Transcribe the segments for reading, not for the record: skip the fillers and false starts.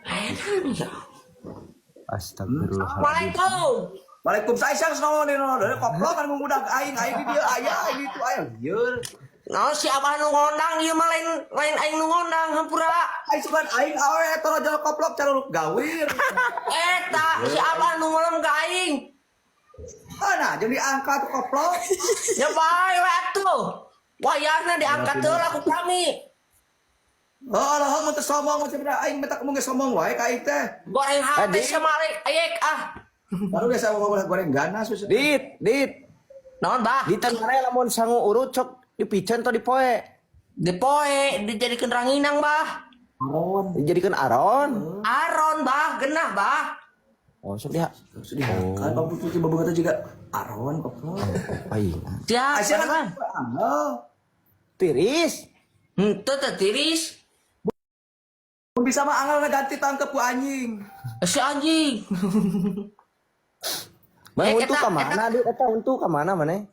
Astagfirullahaladzim. Assalamualaikum. Waalaikumsalam naon dari koplok kan ngudag aing di dieu aya aing itu aya lieur. Nah, si abah nu ngondang ieu mah lain aing nu ngondang hampura. Aing sugan aing awe eta rajal koplok caruluk gawir. Eta si abah nu ngolong ka aing. Nah, jeung diangkat koplok. Ya bae we atuh. Wayarna diangkat heula ku kami. Allah mun teu sombong macam aing betak mun geus sombong wae ka aing teh. Goreng hate sama ayek ah. Baru biasa goreng ganas susah. Dit. Naon bah? Di tengah lamun sangu urut cok dipicen atau dipoe. Dipoe dijadikeun ranginang bah. Aron. Dijadikan aron. Aron bah, genah bah. Oh, sok dia. Sedih. Kan babu cuci babu kata juga aron koplok. Aing. Siap, Asia kan? Tiris. Henteu teh tiris. Mun bisa mah angel ganti tangkep ku anjing. Si anjing. Bang Eh, untuk eta- ke mana, Dit? Eta untuk ke mana maneh?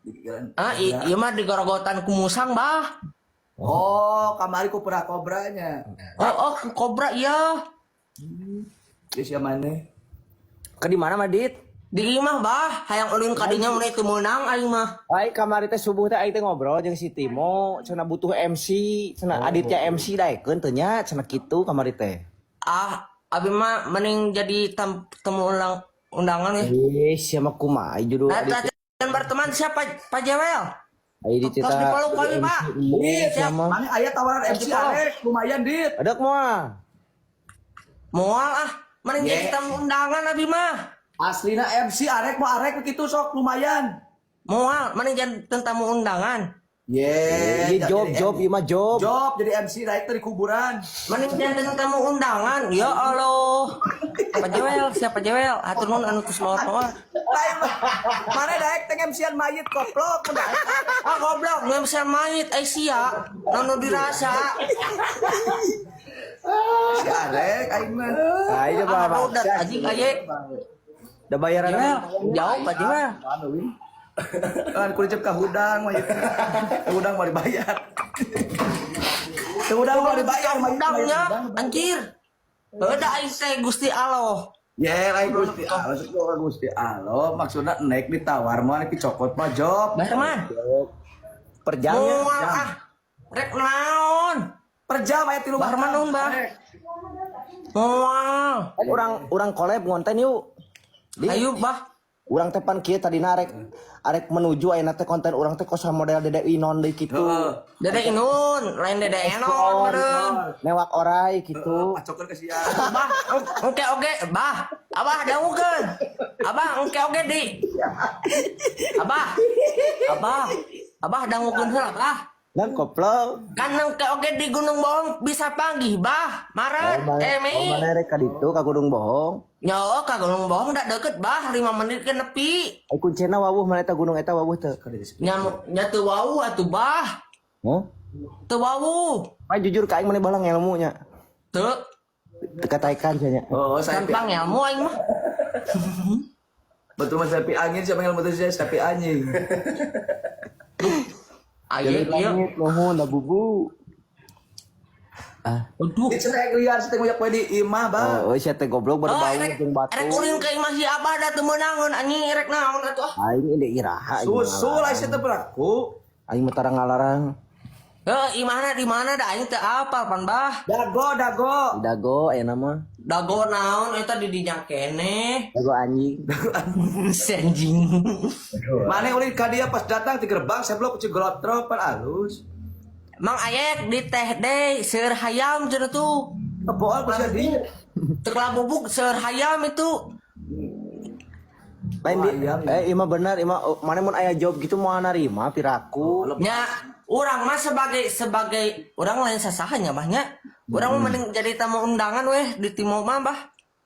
Ah, ieu mah digorogotan ku musang bah. Oh, kamari ku pernah kobranya. Oh, kobra iya. Geus ya maneh. Ke di mana mah, Dit? Di imah bah, hayang ulin ka dinya mun teu meunang aing mah. Ai kamari teh subuh teh aing teh ngobrol jeung si Timo, cenah butuh MC, cenah Aditya MC daekeun teh nya, cenah kitu kamari teh. Ah, abi mah mending jadi temu undangan we. Siapa kumaha judul Aditya? Dan berteman siapa Pak Jawel? Ai di Tos dipeluk kami, Pak. Siapa? Mana aya tawaran MC Arek lumayan dit. Ada kumaha? Moal ah, mending jadi tamu undangan abi mah. Aslina MC Arek mah Arek begitu sok lumayan. Moal, mending jadi tamu undangan. Iya job ieu mah job. Job jadi MC naik dari kuburan. Mending jadi tamu undangan. Ya Allah. Pak Jawel, siapa Jawel? Atur nuhun anu tos maot-maot. Lain mana daek teh MC-an mayit koplok mun daek. Ah goblok, nggak bisa mayit ai sia. Nanu dirasa. Si Arek aing mah. Ayo Ah Pak. udah anjing ayek. Da bayaran Jawel, jauh Pak Jawel. Kan kudu cep ka hudang mayit. Hudang mau dibayar. Hudang mau dibayar mayit. Undangnya anjir. Beda aing teh Gusti Allah. Ya, lain Gusti Allah, maksudnya Gusti Allah, maksudnya naik ditawar mah naik dicokot mah job. Bayar man. Per jamnya. Moal ah. Rek naon? Per jam aya 3 Bar manung bah. Moal. Orang collab ngonten yuk. Ayo bah. Urang teh pan kieu tadi arek menuju ayeuna teh konten urang teh kosa model Dede Inon deui kitu. Dede Inun, lain Dede Enon meureun. Mewak orai kitu. Pacokeun ke sia. Bah, oke, bah. Abah dangukeun. Abah oke di. Abah dangukeun heula, bah. Dan koplok. Kan oke di Gunung Bohong bisa panggih, bah. Maret, Mei. Mana rek ka ditu ka Gunung Bohong. Nyo, ka Gunung Bohong da deket, bah. 5 menit ke nepi. Ai kuncena wawuh mana eta gunung eta wawuh teu. Nya teu wau atuh, bah. Heh? Teu wau. Ai jujur ka aing mane balang ilmu nya. Teu. Teu kataikan nya. Oh, saya Gampang ilmu aing mah. betul mas sapi angin siapa yang betul saya sapi anjing. Aye, ieu. Nuhun da bubu. Aduh. Itu saya liar saya ngoyak poe di imah, Bang. Oh, sia teh goblok berbau jeung batu. Erek ulin ke imah si Abah da teu meunangeun anjing erek naon atuh. Aing ide iraha. Susul aya teh beraku. Aing mah tarang ngalarang. Imahna di mana da aing teu apal pan Bah. Dago. Dago ayeuna mah. Dago naon eta di dinya keneh. Dago anjing. Si anjing. Mane ulin ka dia pas datang di gerbang seblok ci glotro pan alus. Mang ayek di teh deui seur hayam cenah tuh. Keboal bisa di. Terlah bubuk seur hayam itu. Lain di ima bener ima mana mun aya job gitu mau narima piraku. Nya urang mah sebagai urang lain sasaha nya Bah nya. Urang mah mending jadi tamu undangan weh di Timo mah Bah.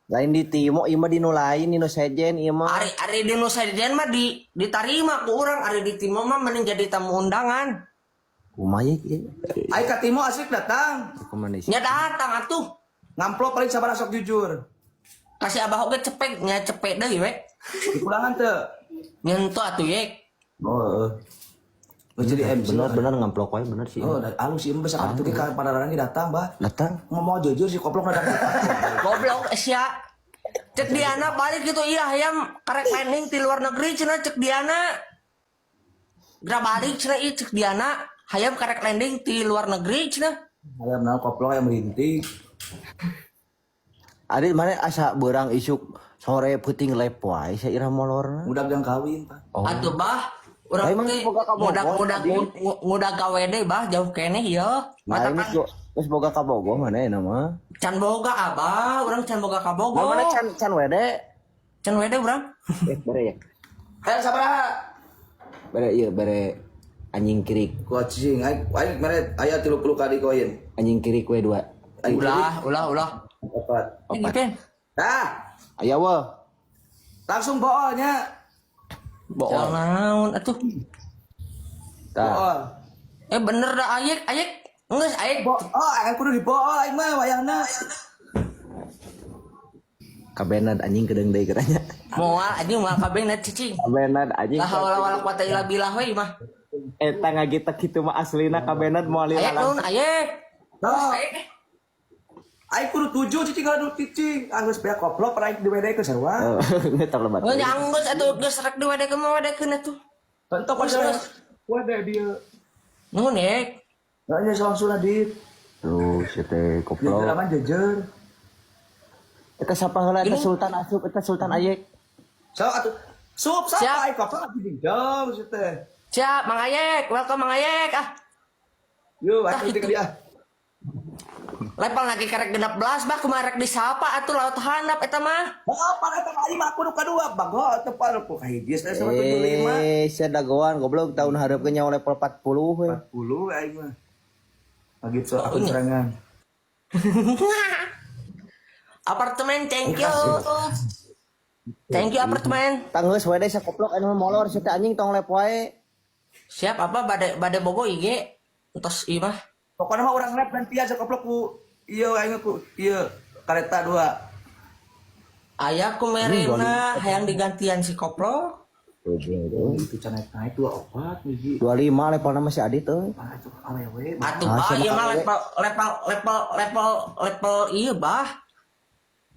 Lain di Timo ima di nu lain di nu sejen ima. Ari di nu sajen mah ditarima ku urang, ari di Timo mah mending jadi tamu undangan. Kumaha ieu? Ai ka Timo asik datang. Kumaha Nya datang atuh. Ngamplop paling sabar sok jujur. Kasih Abah oge cepet nya cepet deui we. Dikurangan teu. Nyentuh atuh yek. Oh. jadi MC. Bener ngamplok wae bener sih. Oh, alus sih mbak sakit tuh kan pada orang datang bah. Datang. Ngomong jujur si koplok datang. Goblok sia. Cek Diana balik gitu iya hayam karek landing di luar negeri cenah cek Diana. Gra balik cenah ieu cek Diana hayam karek landing di luar negeri cenah. Ayam naon koplok yang merintih. Ari mana asa beurang isuk sore peuting lep wae saira molorna. Udah yang kawin pak. Oh. Atuh bah Ai, urang emang teh boga ka Bogor, ngudag KWD bah jauh keneh ieu. Nah, ini Matakan geus boga ka Bogor mana enak mah. can boga abah, urang can boga ka Nah, Bogor. mana can wede. Can wede urang. Bare ya. Hayang sabaraha? Bare ieu bare anjing kirik. Kucing, aing mere aya 30 kali koin. Anjing kirik we 2. Ulah. Opat. Ini kan Dah, Aya weh. langsung boolnya. Bool. naon atuh. Tah. Bool. Bener dah ayek. Geus ayek. Oh, aing kudu dibool aing mah wayahna. Kabenad anjing kedeng deui katanya. Moal anjing moal kabeh na cicing. Kabenad anjing. Lah haula wala quwata illa billah we mah. Eta ngagitek kitu mah aslina kabenad moal Ayek lila. naon ayek. Nah, Ayek. aing kudu 7 cicing kalau cicing. Anggeus beak koplok pernah diwedekeun sarua. Ngetok lebat. Oh nyanggeus atuh geus rek diwedekeun mah wedekeun atuh. Contoh pada wede dia. Nuhun yek. Nah, nya langsung adit. Tuh, si teh Dia koplok. lama jejer. Eta sapa heula eta Sultan Asup, eta Sultan Ayek. So atuh sup Siap. sapa aing koplok lagi dingdong si teh. Siap Mang Ayek, welcome Mang Ayek ah. Yo, atuh teh dia. Lepal lagi karek 16 bah kumarek disapa atuh laut handap eta mah. Apa eta mah aing mah kudu kadua bago teu pareu ku kahiji teh sama 75. Sia dagoan goblok tahun hareupeun nyawa level 40 we. 40 aing mah. Lagi so aku serangan. Apartemen thank you. Thank you apartemen. Tanggeus we deh sakoplok anu molor si teh anjing tong lep wae. Siap apa bade bogo IG. Entos ieu mah. Pokoknya mah orang rap nanti aja koplok ku ieu aing ku ieu kereta 2. Aya ku merena hayang digantian si koplo. Itu can naik 24 hiji. 25 levelna masih adit euy. Ah itu awewe. Atuh Ah, bah sama ieu mah awe. level ieu bah.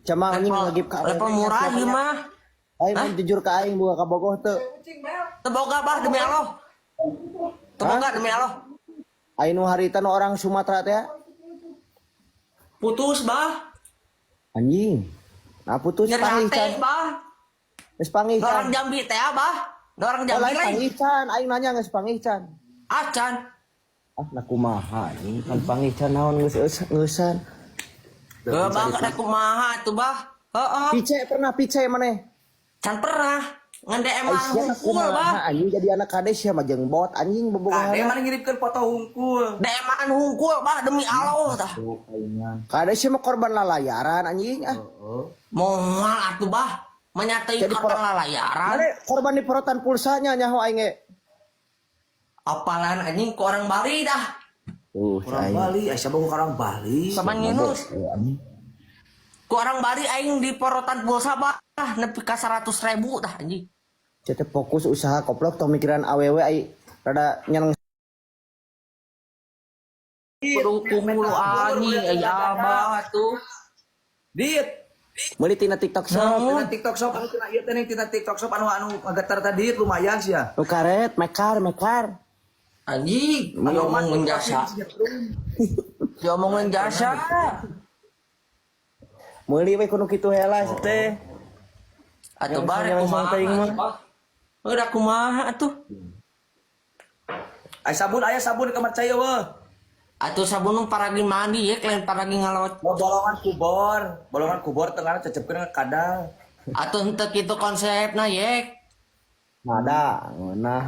Cama anjing ngagip ka Level murah ieu mah. Aing mah jujur ka aing boga ka bogoh teu. Teu boga bah demi Allah. Teu boga demi Allah. Aing nu harita nu orang Sumatera teh. Putus bah. Anjing. Nah putus Nyeri hati pangican. bah. Geus Orang pangican. Jambi teh bah. Orang Oh, Jambi lain lain. pangican, aing nanya geus pangican. Acan. Ah, nah kumaha anjing kan pangican naon geus ngeusan. Bang ada kumaha tuh bah. Heeh. Pice maneh. Can pernah. Ngan DM Ai sia hungkul kumaha bah. anjing jadi anak kades sia mah jeung bot anjing bobogohan. Kade mana ngirimkeun foto hungkul. DM hungkul bah demi Allah tah. Oh, kaingan. Kades sia mah korban lalayaran anjing ah. Moal atuh bah. Menyatai Jadi korban lalayaran. Mane korban di porotan pulsanya nyaho aing ge. Apalan anjing ku orang Bali dah. Orang Bali, Aisyah bawa orang Bali. Sama nginus. Ku orang Bali aing di porotan pulsa bah. Nepi ka 100.000 tah anjing. Cete fokus usaha koplok tong mikiran awewe ai rada nyeneng. Kudu kumulu anjing aya bah tuh. Dit, Meuli tina TikTok shop. tina TikTok shop anu tina ieu teh ning tina TikTok shop anu ngagetar tadi lumayan sih ya. Nu karet mekar. Anjing, ngomongin jasa. Ngomongin jasa. Meuli we kudu kitu heula teh. Atuh Yang bare yang kumaha. santai mah. Udah kumaha atuh. Ai sabun aya sabun di kamar cai weh. Atuh sabun nu paragi mandi ya, kalian paragi ngalawat. Bolongan kubor tengah cecepkeun ka kadal. Atuh henteu kitu konsepna yek. Ada, nah